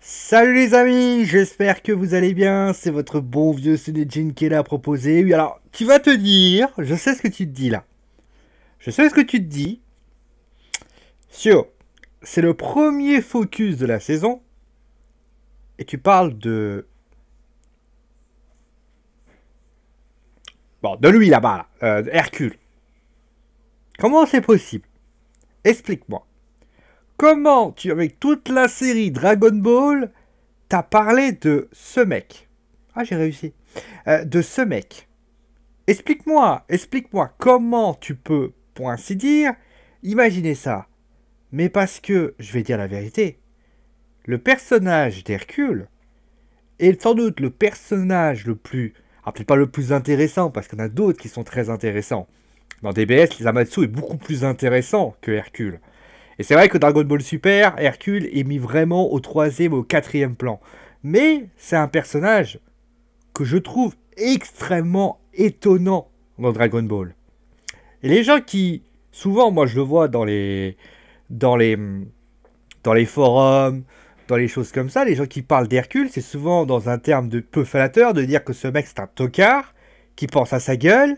Salut les amis, j'espère que vous allez bien, c'est votre bon vieux Sunejin qui est là à proposer. Oui, alors, tu vas te dire, je sais ce que tu te dis là. Je sais ce que tu te dis. Sio, c'est le premier focus de la saison, et tu parles de... Bon, de lui là-bas, là, Hercule. Comment c'est possible? Explique-moi. Comment tu, avec toute la série Dragon Ball, t'as parlé de ce mec? Ah, j'ai réussi. De ce mec. Explique-moi comment tu peux, pour ainsi dire, imaginer ça. Mais parce que, je vais dire la vérité, le personnage d'Hercule est sans doute le personnage le plus... Alors peut-être pas le plus intéressant, parce qu'il y en a d'autres qui sont très intéressants. Dans DBS, les Amatsu est beaucoup plus intéressant que Hercule. Et c'est vrai que Dragon Ball Super, Hercule est mis vraiment au troisième, au quatrième plan. Mais c'est un personnage que je trouve extrêmement étonnant dans Dragon Ball. Et les gens qui, souvent, moi je le vois dans les, dans les forums, dans les choses comme ça, les gens qui parlent d'Hercule, c'est souvent dans un terme de peu flatter de dire que ce mec c'est un tocard, qui pense à sa gueule,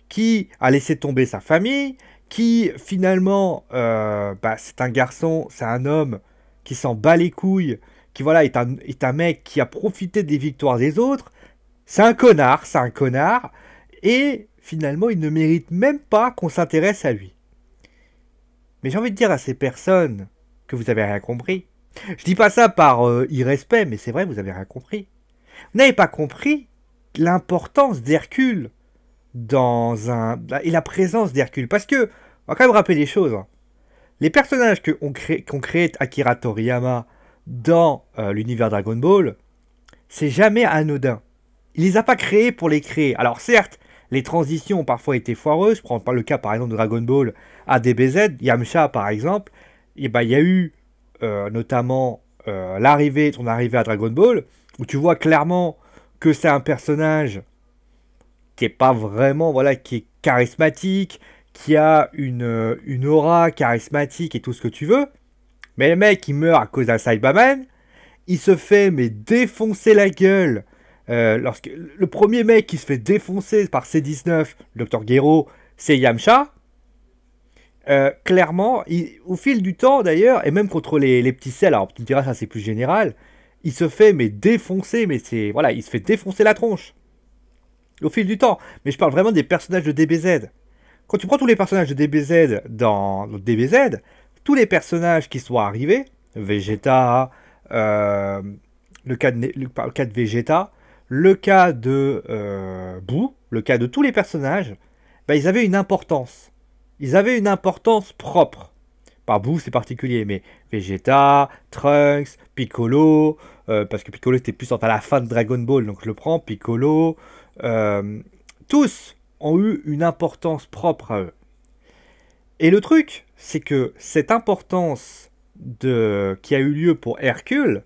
qui a laissé tomber sa famille, qui finalement, c'est un garçon, c'est un homme qui s'en bat les couilles, qui voilà est un mec qui a profité des victoires des autres. C'est un connard, et finalement il ne mérite même pas qu'on s'intéresse à lui. Mais j'ai envie de dire à ces personnes que vous avez rien compris. Je dis pas ça par irrespect, mais c'est vrai, vous avez rien compris. Vous n'avez pas compris l'importance d'Hercule et la présence d'Hercule. Parce que, on va quand même rappeler les choses. Hein. Les personnages qu'ont créé Akira Toriyama dans l'univers Dragon Ball, c'est jamais anodin. Il les a pas créés pour les créer. Alors certes, les transitions ont parfois été foireuses. Je prends pas le cas par exemple de Dragon Ball à DBZ, Yamcha par exemple. Et il y a eu notamment son arrivée à Dragon Ball, où tu vois clairement que c'est un personnage qui est pas vraiment, voilà, qui est charismatique, qui a une aura charismatique et tout ce que tu veux. Mais le mec, il meurt à cause d'un Cyberman. Il se fait mais défoncer la gueule. Lorsque le premier mec qui se fait défoncer par C19, le Dr Gero, c'est Yamcha. Clairement, au fil du temps d'ailleurs, et même contre les petits selles, alors tu me diras ça c'est plus général, il se fait mais défoncer, mais c'est voilà, il se fait défoncer la tronche au fil du temps. Mais je parle vraiment des personnages de DBZ. Quand tu prends tous les personnages de DBZ dans DBZ, tous les personnages qui sont arrivés, Vegeta, le cas de Vegeta, le cas de Boo, le cas de tous les personnages, ils avaient une importance. Ils avaient une importance propre. Par Boo, c'est particulier, mais Vegeta, Trunks, Piccolo, parce que Piccolo c'était plus à la fin de Dragon Ball, donc je le prends, Piccolo, tous ont eu une importance propre à eux. Et le truc, c'est que cette importance qui a eu lieu pour Hercule,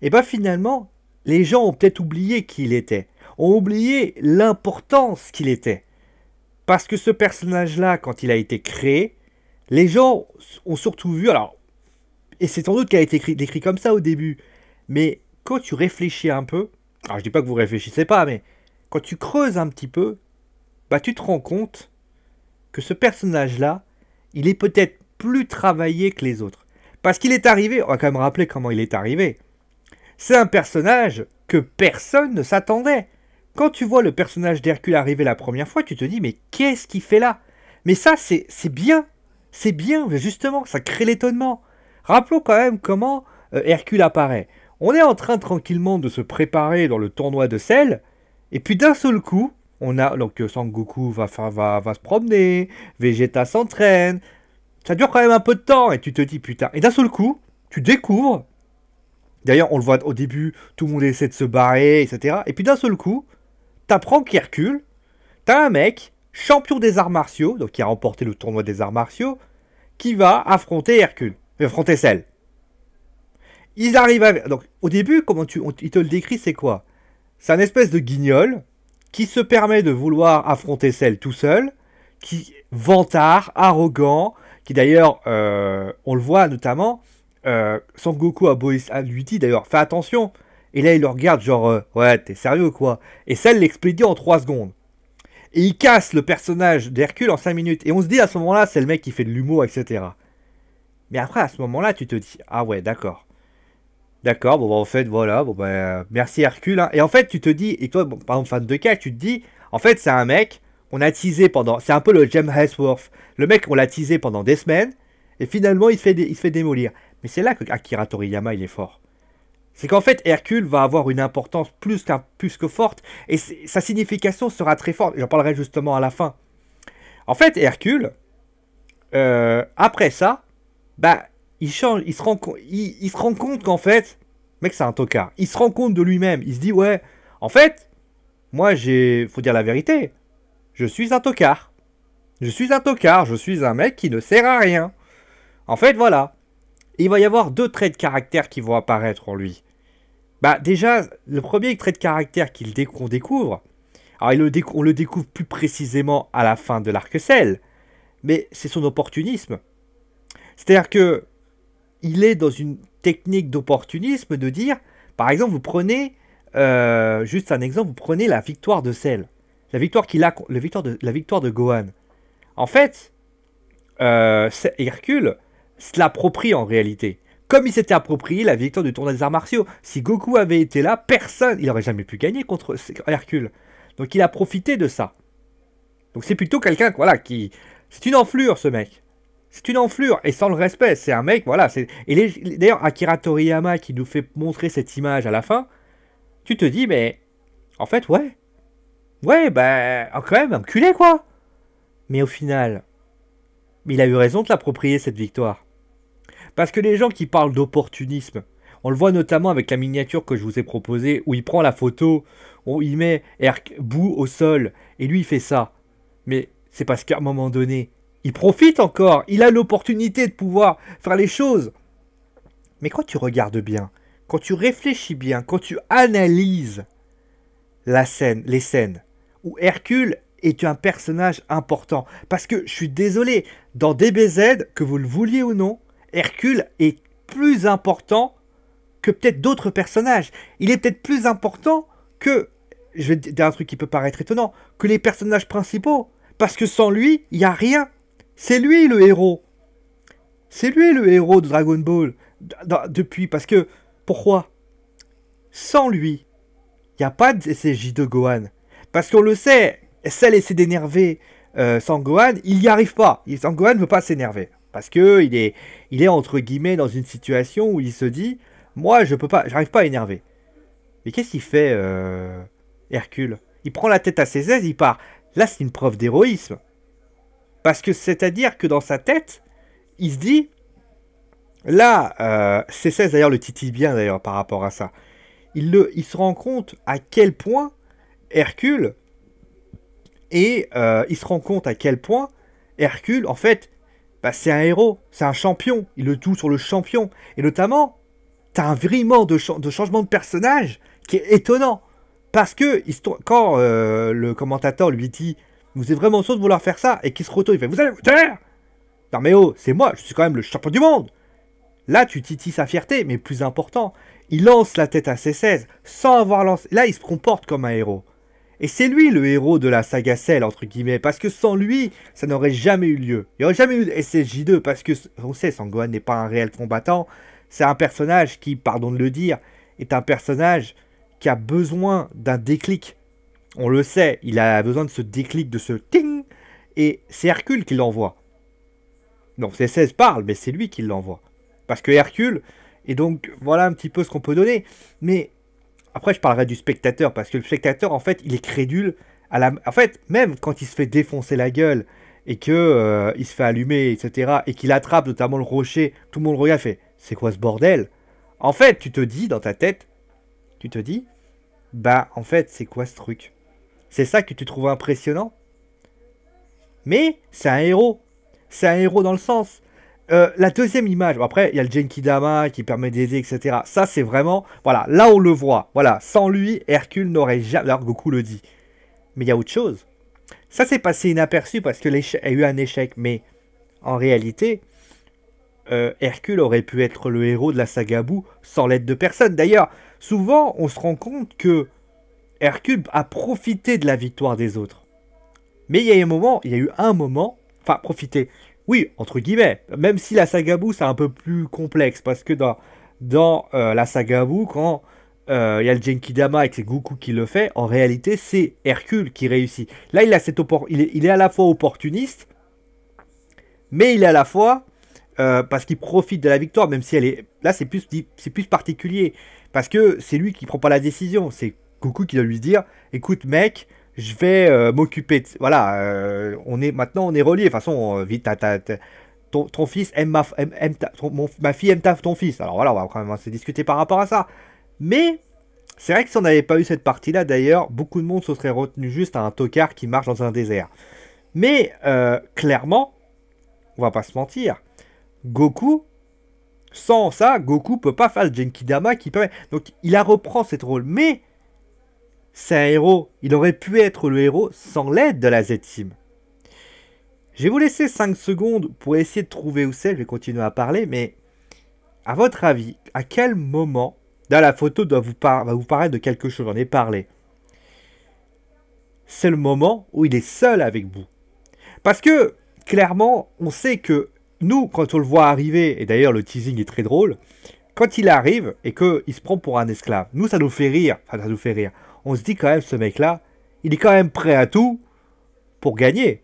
et finalement, les gens ont peut-être oublié qui il était, ont oublié l'importance qu'il était. Parce que ce personnage-là, quand il a été créé, les gens ont surtout vu, alors, et c'est sans doute qu'il a été décrit comme ça au début, mais quand tu réfléchis un peu, alors je dis pas que vous réfléchissez pas, mais quand tu creuses un petit peu, tu te rends compte que ce personnage-là, il est peut-être plus travaillé que les autres. Parce qu'il est arrivé, on va quand même rappeler comment il est arrivé. C'est un personnage que personne ne s'attendait. Quand tu vois le personnage d'Hercule arriver la première fois, tu te dis, mais qu'est-ce qu'il fait là? Mais ça, c'est bien. C'est bien, justement, ça crée l'étonnement. Rappelons quand même comment Hercule apparaît. On est en train tranquillement de se préparer dans le tournoi de sel, et puis d'un seul coup, on a donc Sangoku va se promener, Vegeta s'entraîne. Ça dure quand même un peu de temps, et tu te dis, putain. Et d'un seul coup, tu découvres. D'ailleurs, on le voit au début, tout le monde essaie de se barrer, etc. Et puis d'un seul coup, t'apprends qu'Hercule, t'as un mec, champion des arts martiaux, donc qui a remporté le tournoi des arts martiaux, qui va affronter Hercule, affronter Cell. Ils arrivent à... Donc au début, comment il te le décrit, c'est quoi? C'est un espèce de guignol qui se permet de vouloir affronter Cell tout seul, qui vantard, arrogant, qui d'ailleurs, on le voit notamment, Son Goku lui dit d'ailleurs, fais attention. Et là, il le regarde, genre, ouais, t'es sérieux ou quoi? Et ça, il l'expédie en 3 secondes. Et il casse le personnage d'Hercule en 5 minutes. Et on se dit à ce moment-là, c'est le mec qui fait de l'humour, etc. Mais après, à ce moment-là, tu te dis, ah ouais, d'accord. D'accord, bon, bah, en fait, voilà, bon, bah, merci Hercule, hein. Et en fait, tu te dis, et toi, bon, par exemple, fan de K, tu te dis, en fait, c'est un mec, on a teasé pendant, c'est un peu le James Ellsworth. Le mec, on l'a teasé pendant des semaines, et finalement, il se fait démolir. Mais c'est là que Akira Toriyama, il est fort. C'est qu'en fait, Hercule va avoir une importance plus que forte, et sa signification sera très forte. J'en parlerai justement à la fin. En fait, Hercule, après ça, bah, il change, il se rend compte qu'en fait, mec, c'est un tocard. Il se rend compte de lui-même. Il se dit, ouais, en fait, moi, faut dire la vérité, je suis un tocard. Je suis un tocard, je suis un mec qui ne sert à rien. En fait, voilà. Il va y avoir 2 traits de caractère qui vont apparaître en lui. Bah, déjà, le premier trait de caractère qu'on découvre, alors on le découvre plus précisément à la fin de l'arc Cell, mais c'est son opportunisme. C'est-à-dire que il est dans une technique d'opportunisme de dire, par exemple, vous prenez, juste un exemple, vous prenez la victoire de Cell, la victoire la victoire de Gohan. En fait, Hercule se l'approprie en réalité. Comme il s'était approprié la victoire du tournoi des arts martiaux. Si Goku avait été là, personne, il n'aurait jamais pu gagner contre Hercule. Donc il a profité de ça. Donc c'est plutôt quelqu'un, voilà, qui... C'est une enflure, ce mec. C'est une enflure, et sans le respect. C'est un mec, voilà. Et d'ailleurs, Akira Toriyama qui nous fait montrer cette image à la fin, tu te dis, mais... En fait, ouais. Ouais, bah... Quand même, enculé, quoi. Mais au final... Il a eu raison de l'approprier, cette victoire. Parce que les gens qui parlent d'opportunisme, on le voit notamment avec la miniature que je vous ai proposée, où il prend la photo, où il met Boo au sol, et lui il fait ça. Mais c'est parce qu'à un moment donné, il profite encore, il a l'opportunité de pouvoir faire les choses. Mais quand tu regardes bien, quand tu réfléchis bien, quand tu analyses les scènes, où Hercule est un personnage important. Parce que, je suis désolé, dans DBZ, que vous le vouliez ou non, Hercule est plus important que peut-être d'autres personnages. Il est peut-être plus important que, je vais te dire un truc qui peut paraître étonnant, que les personnages principaux. Parce que sans lui, il n'y a rien. C'est lui le héros. C'est lui le héros de Dragon Ball. Depuis, parce que, pourquoi? Sans lui, il n'y a pas de SSJ de Gohan. Parce qu'on le sait, Cell essaie d'énerver sans Gohan, il n'y arrive pas. Sans Gohan ne veut pas s'énerver. Parce que il est entre guillemets dans une situation où il se dit, moi je peux pas, j'arrive pas à énerver. Mais qu'est-ce qu'il fait Hercule? Il prend la tête à ses aises, il part. Là c'est une preuve d'héroïsme. Parce que c'est-à-dire que dans sa tête, il se dit, là, C16 d'ailleurs le titille bien d'ailleurs par rapport à ça. Il se rend compte à quel point Hercule, et il se rend compte à quel point Hercule, en fait, bah, c'est un héros, c'est un champion, il le joue sur le champion. Et notamment, t'as un vraiment de changement de personnage qui est étonnant. Parce que quand le commentateur lui dit, vous êtes vraiment sûr de vouloir faire ça, et qu'il se retourne, il fait, vous allez vous taire. Non mais oh, c'est moi, je suis quand même le champion du monde. Là, tu titilles sa fierté, mais plus important, il lance la tête à C16 sans avoir lancé. Là, il se comporte comme un héros. Et c'est lui le héros de la saga Cell, entre guillemets, parce que sans lui, ça n'aurait jamais eu lieu. Il n'y aurait jamais eu de SSJ2, parce que, on sait, Sangohan n'est pas un réel combattant. C'est un personnage qui, pardon de le dire, est un personnage qui a besoin d'un déclic. On le sait, il a besoin de ce déclic, de ce ting, et c'est Hercule qui l'envoie. Donc C16 parle, mais c'est lui qui l'envoie. Parce que Hercule, et donc voilà un petit peu ce qu'on peut donner. Mais après je parlerai du spectateur, parce que le spectateur en fait il est crédule. En fait même quand il se fait défoncer la gueule, et que il se fait allumer, etc. Et qu'il attrape notamment le rocher, tout le monde regarde fait, c'est quoi ce bordel? En fait tu te dis dans ta tête, tu te dis, bah en fait c'est quoi ce truc? C'est ça que tu trouves impressionnant? Mais c'est un héros. C'est un héros dans le sens. La deuxième image, bon, après il y a le Genkidama qui permet d'aider, etc. Ça c'est vraiment, voilà, là on le voit. Voilà, sans lui, Hercule n'aurait jamais. Alors Goku le dit. Mais il y a autre chose. Ça s'est passé inaperçu parce que l'échec a eu un échec. Mais en réalité, Hercule aurait pu être le héros de la saga Boo sans l'aide de personne. D'ailleurs, souvent, on se rend compte que Hercule a profité de la victoire des autres. Mais il y a eu un moment, enfin, profiter, oui, entre guillemets, même si la saga Boo, c'est un peu plus complexe, parce que dans la saga Boo, quand il y a le Genkidama et que c'est Goku qui le fait, en réalité, c'est Hercule qui réussit. Là, il est à la fois opportuniste, mais il est à la fois parce qu'il profite de la victoire, même si elle est... Là, c'est plus particulier, parce que c'est lui qui prend pas la décision, c'est Goku qui doit lui dire, écoute mec, je vais m'occuper de... Voilà, maintenant on est reliés, de toute façon, vite, ton fils aime ma fille aime ton fils, alors voilà, on va quand même se discuter par rapport à ça. Mais c'est vrai que si on n'avait pas eu cette partie-là, d'ailleurs, beaucoup de monde se serait retenu juste à un tocard qui marche dans un désert. Mais clairement, on va pas se mentir, Goku, sans ça, Goku peut pas faire le Genkidama qui permet. Donc il a reprend cette rôle, mais c'est un héros. Il aurait pu être le héros sans l'aide de la Z-Team. Je vais vous laisser 5 secondes pour essayer de trouver où c'est. Je vais continuer à parler, mais à votre avis, à quel moment, là la photo va vous parler de quelque chose, j'en ai parlé. C'est le moment où il est seul avec vous. Parce que, clairement, on sait que nous, quand on le voit arriver, et d'ailleurs le teasing est très drôle, quand il arrive et qu'il se prend pour un esclave, nous ça nous fait rire, enfin ça nous fait rire. On se dit quand même, ce mec-là, il est quand même prêt à tout pour gagner.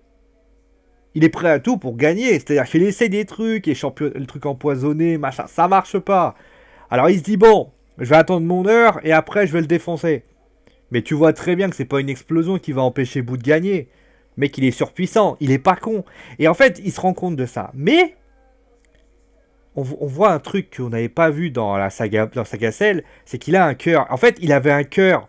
Il est prêt à tout pour gagner, c'est-à-dire qu'il essaie des trucs, et le truc empoisonné, machin, ça marche pas. Alors il se dit, bon, je vais attendre mon heure, et après je vais le défoncer. Mais tu vois très bien que c'est pas une explosion qui va empêcher Boo de gagner. Mais qu'il est surpuissant, il est pas con. Et en fait, il se rend compte de ça. Mais on voit un truc qu'on n'avait pas vu dans la saga Cell, c'est qu'il a un cœur. En fait, il avait un cœur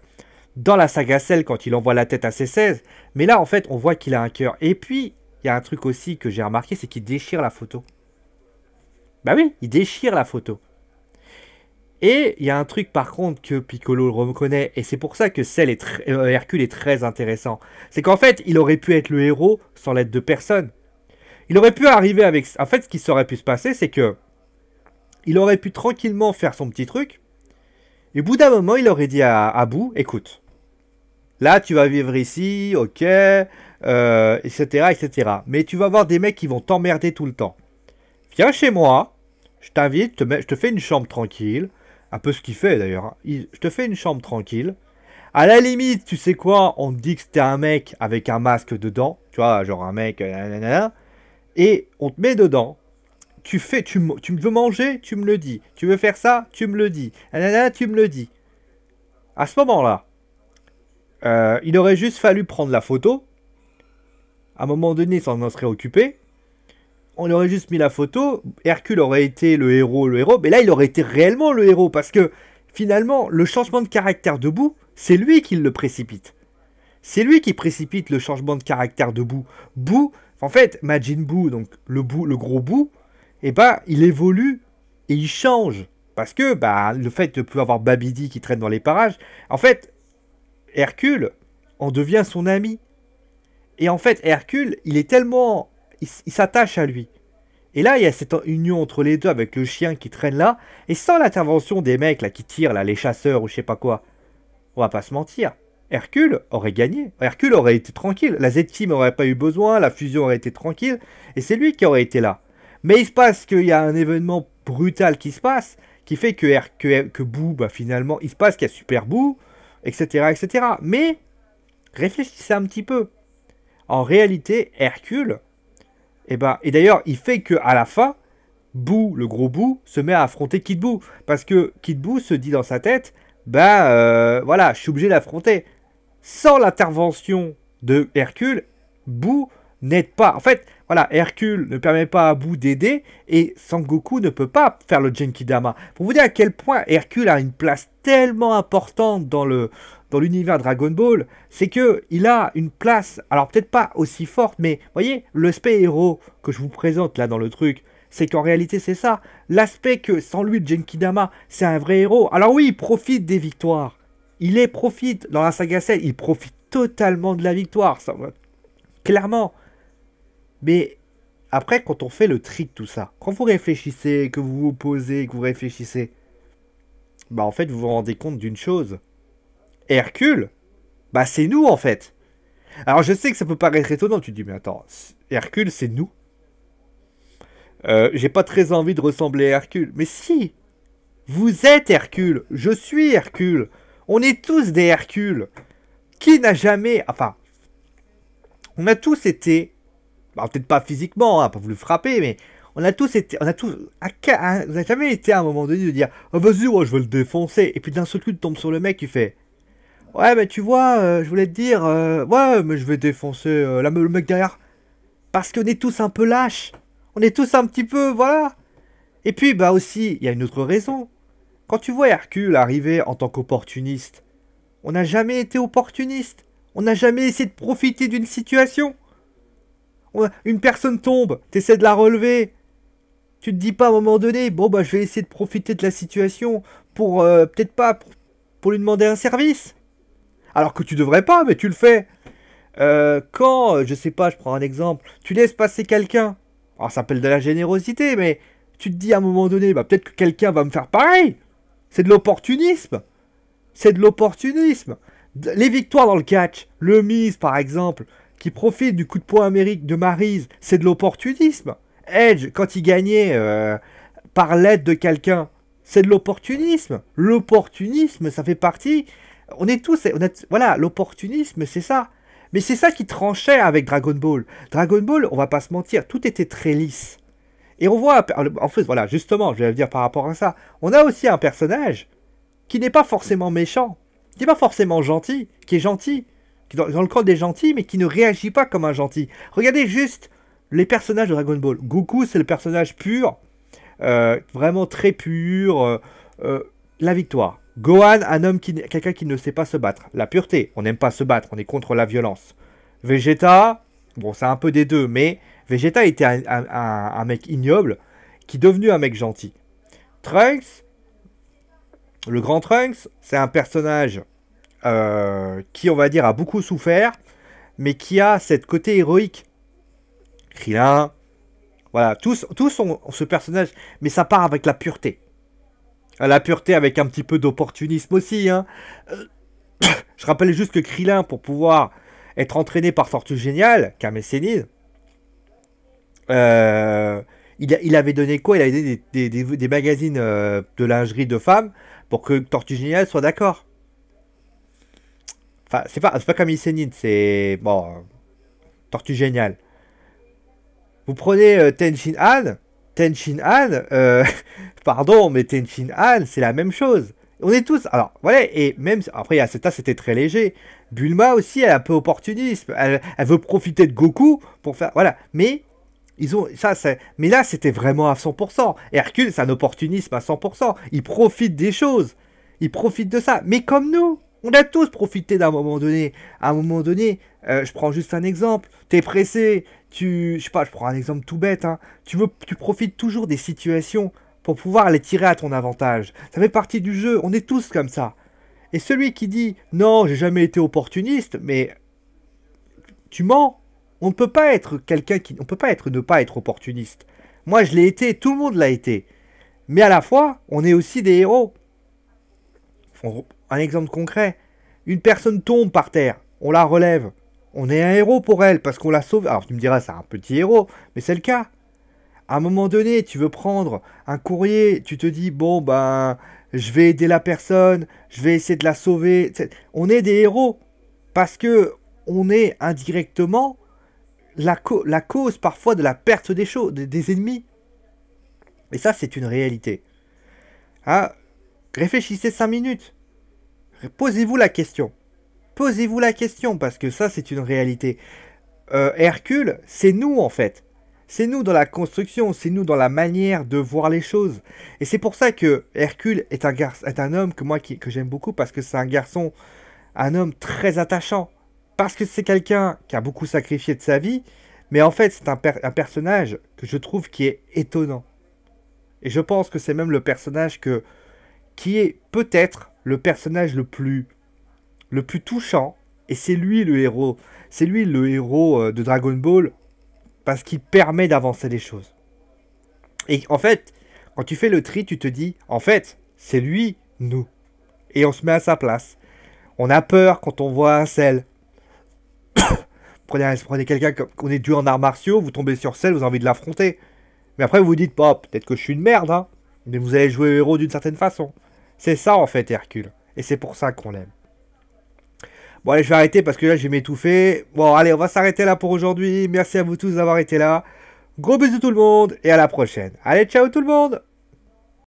dans la saga Cell quand il envoie la tête à C16. Mais là, en fait, on voit qu'il a un cœur. Et puis, il y a un truc aussi que j'ai remarqué, c'est qu'il déchire la photo. Bah oui, il déchire la photo. Et il y a un truc par contre que Piccolo reconnaît, et c'est pour ça que Hercule est très intéressant. C'est qu'en fait, il aurait pu être le héros sans l'aide de personne. Il aurait pu arriver avec... En fait, ce qui aurait pu se passer, c'est que il aurait pu tranquillement faire son petit truc, et au bout d'un moment, il aurait dit à Boo, écoute, là, tu vas vivre ici, ok, etc., etc. Mais tu vas avoir des mecs qui vont t'emmerder tout le temps. Viens chez moi, je t'invite, je te fais une chambre tranquille, un peu ce qu'il fait d'ailleurs. Hein. Je te fais une chambre tranquille. À la limite, tu sais quoi, on te dit que c'était un mec avec un masque dedans. Tu vois, genre un mec, nanana, et on te met dedans. Tu veux manger, tu me le dis. Tu veux faire ça, tu me le dis. Nanana, tu me le dis. À ce moment-là, il aurait juste fallu prendre la photo. À un moment donné, ça en serait occupé. On aurait juste mis la photo, Hercule aurait été le héros, mais là il aurait été réellement le héros, parce que finalement, le changement de caractère de Boo, c'est lui qui le précipite. C'est lui qui précipite le changement de caractère de Boo. Boo, en fait, Majin Boo, donc le gros Boo, eh ben, il évolue et il change. Parce que bah, le fait de pouvoir avoir Babidi qui traîne dans les parages, en fait, Hercule en devient son ami. Et en fait, Hercule, il est tellement... Il s'attache à lui. Et là, il y a cette union entre les deux avec le chien qui traîne là. Et sans l'intervention des mecs là qui tirent, là, les chasseurs ou je sais pas quoi, on va pas se mentir. Hercule aurait gagné. Hercule aurait été tranquille. La Z-Team aurait pas eu besoin. La fusion aurait été tranquille. Et c'est lui qui aurait été là. Mais il se passe qu'il y a un événement brutal qui se passe. Qui fait que Boo, bah, finalement, il se passe qu'il y a Super Boo, etc., etc. Mais, réfléchissez un petit peu. En réalité, Hercule... Et d'ailleurs, il fait que à la fin, Boo, le gros Boo, se met à affronter Kid Boo. Parce que Kid Boo se dit dans sa tête, voilà, je suis obligé d'affronter. Sans l'intervention de Hercule, Boo n'aide pas. En fait, voilà, Hercule ne permet pas à Boo d'aider et Sangoku ne peut pas faire le Genkidama. Pour vous dire à quel point Hercule a une place tellement importante dans l'univers Dragon Ball, c'est que il a une place, alors peut-être pas aussi forte, mais vous voyez, l'aspect héros que je vous présente là dans le truc, c'est qu'en réalité c'est ça. L'aspect que sans lui, Genkidama, c'est un vrai héros. Alors oui, il profite des victoires. Profite, dans la saga Cell, il profite totalement de la victoire, ça, clairement. Mais après, quand on fait le tri de tout ça, quand vous réfléchissez, que vous vous posez, que vous réfléchissez, bah en fait, vous vous rendez compte d'une chose. Hercule, bah c'est nous en fait. Alors je sais que ça peut paraître étonnant, tu te dis, mais attends, Hercule, c'est nous. J'ai pas très envie de ressembler à Hercule. Mais si, vous êtes Hercule, je suis Hercule. On est tous des Hercules. Qui n'a jamais... Enfin, on a tous été... bah, peut-être pas physiquement, hein, pas voulu frapper, mais on a tous été... On a tous... On n'a jamais été à un moment donné de dire oh, vas-y, ouais, je vais le défoncer. Et puis d'un seul coup, tu tombes sur le mec, tu fais ouais, mais tu vois, je voulais te dire... ouais, mais je vais défoncer le mec derrière. Parce qu'on est tous un peu lâches. On est tous un petit peu... Voilà. Et puis, bah aussi, il y a une autre raison. Quand tu vois Hercule arriver en tant qu'opportuniste, on n'a jamais été opportuniste. On n'a jamais essayé de profiter d'une situation. Une personne tombe, tu essaies de la relever. Tu te dis pas à un moment donné, bon bah je vais essayer de profiter de la situation pour peut-être pas pour lui demander un service. Alors que tu devrais pas, mais tu le fais. Quand, je sais pas, je prends un exemple, tu laisses passer quelqu'un. Alors ça s'appelle de la générosité, mais tu te dis à un moment donné, bah peut-être que quelqu'un va me faire pareil. C'est de l'opportunisme. C'est de l'opportunisme. Les victoires dans le catch, le Miz par exemple, qui profite du coup de poing américain de Maryse, c'est de l'opportunisme. Edge, quand il gagnait par l'aide de quelqu'un, c'est de l'opportunisme. L'opportunisme, ça fait partie. On est tous. Voilà, l'opportunisme, c'est ça. Mais c'est ça qui tranchait avec Dragon Ball. Dragon Ball, on va pas se mentir, tout était très lisse. Et on voit, en fait, voilà, justement, je vais dire par rapport à ça, on a aussi un personnage qui n'est pas forcément méchant, qui n'est pas forcément gentil, qui est gentil, qui est dans le camp des gentils, mais qui ne réagit pas comme un gentil. Regardez juste les personnages de Dragon Ball. Goku, c'est le personnage pur, vraiment très pur, la victoire. Gohan, quelqu'un qui ne sait pas se battre. La pureté, on n'aime pas se battre, on est contre la violence. Vegeta, bon, c'est un peu des deux, mais Vegeta était un mec ignoble qui est devenu un mec gentil. Trunks, le grand Trunks, c'est un personnage qui, on va dire, a beaucoup souffert, mais qui a cette côté héroïque. Krillin, voilà, tous ont ce personnage, mais ça part avec la pureté. La pureté avec un petit peu d'opportunisme aussi. Hein. Je rappelle juste que Krillin, pour pouvoir être entraîné par Tortue Géniale, Kame Sennin, il avait donné quoi? Il avait donné des magazines de lingerie de femmes pour que Tortue Géniale soit d'accord. Enfin, c'est pas Kame Sennin, c'est... Bon... Tortue Géniale. Vous prenez Tenshin Han. Tenshin Han, pardon, mais Tenshin Han, c'est la même chose. On est tous... Alors, voilà, et même... Après, Aseta, c'était très léger. Bulma aussi, elle est un peu opportuniste. Elle veut profiter de Goku pour faire... Voilà, mais... Ils ont ça, mais là c'était vraiment à 100%. Hercule, c'est un opportunisme à 100%. Il profite des choses. Il profite de ça. Mais comme nous, on a tous profité d'un moment donné. À un moment donné, je prends juste un exemple. T'es pressé, je sais pas, je prends un exemple tout bête. Hein. Tu profites toujours des situations pour pouvoir les tirer à ton avantage. Ça fait partie du jeu. On est tous comme ça. Et celui qui dit non, j'ai jamais été opportuniste, mais tu mens. On ne peut pas être quelqu'un qui... On peut pas être ne pas être opportuniste. Moi, je l'ai été, tout le monde l'a été. Mais à la fois, on est aussi des héros. Un exemple concret. Une personne tombe par terre, on la relève. On est un héros pour elle parce qu'on la sauve. Alors tu me diras, c'est un petit héros, mais c'est le cas. À un moment donné, tu veux prendre un courrier, tu te dis, bon, ben, je vais aider la personne, je vais essayer de la sauver. On est des héros parce que on est indirectement la cause parfois de la perte des ennemis. Et ça, c'est une réalité. Hein. Réfléchissez 5 minutes. Posez-vous la question. Posez-vous la question, parce que ça, c'est une réalité. Hercule, c'est nous, en fait. C'est nous dans la construction, c'est nous dans la manière de voir les choses. Et c'est pour ça que Hercule est un homme que j'aime beaucoup, parce que c'est un garçon, un homme très attachant. Parce que c'est quelqu'un qui a beaucoup sacrifié de sa vie, mais en fait, c'est un personnage que je trouve qui est étonnant. Et je pense que c'est même le personnage qui est peut-être le personnage le plus touchant, et c'est lui le héros. C'est lui le héros de Dragon Ball, parce qu'il permet d'avancer les choses. Et en fait, quand tu fais le tri, tu te dis, en fait, c'est lui, nous. Et on se met à sa place. On a peur quand on voit un sel. Prenez quelqu'un qu'on est dû en arts martiaux, vous tombez sur sel, vous avez envie de l'affronter. Mais après, vous vous dites, pas, peut-être que je suis une merde, hein. Mais vous allez jouer héros d'une certaine façon. C'est ça, en fait, Hercule. Et c'est pour ça qu'on l'aime. Bon, allez, je vais arrêter parce que là, je vais m'étouffer. Bon, allez, on va s'arrêter là pour aujourd'hui. Merci à vous tous d'avoir été là. Gros bisous tout le monde et à la prochaine. Allez, ciao tout le monde!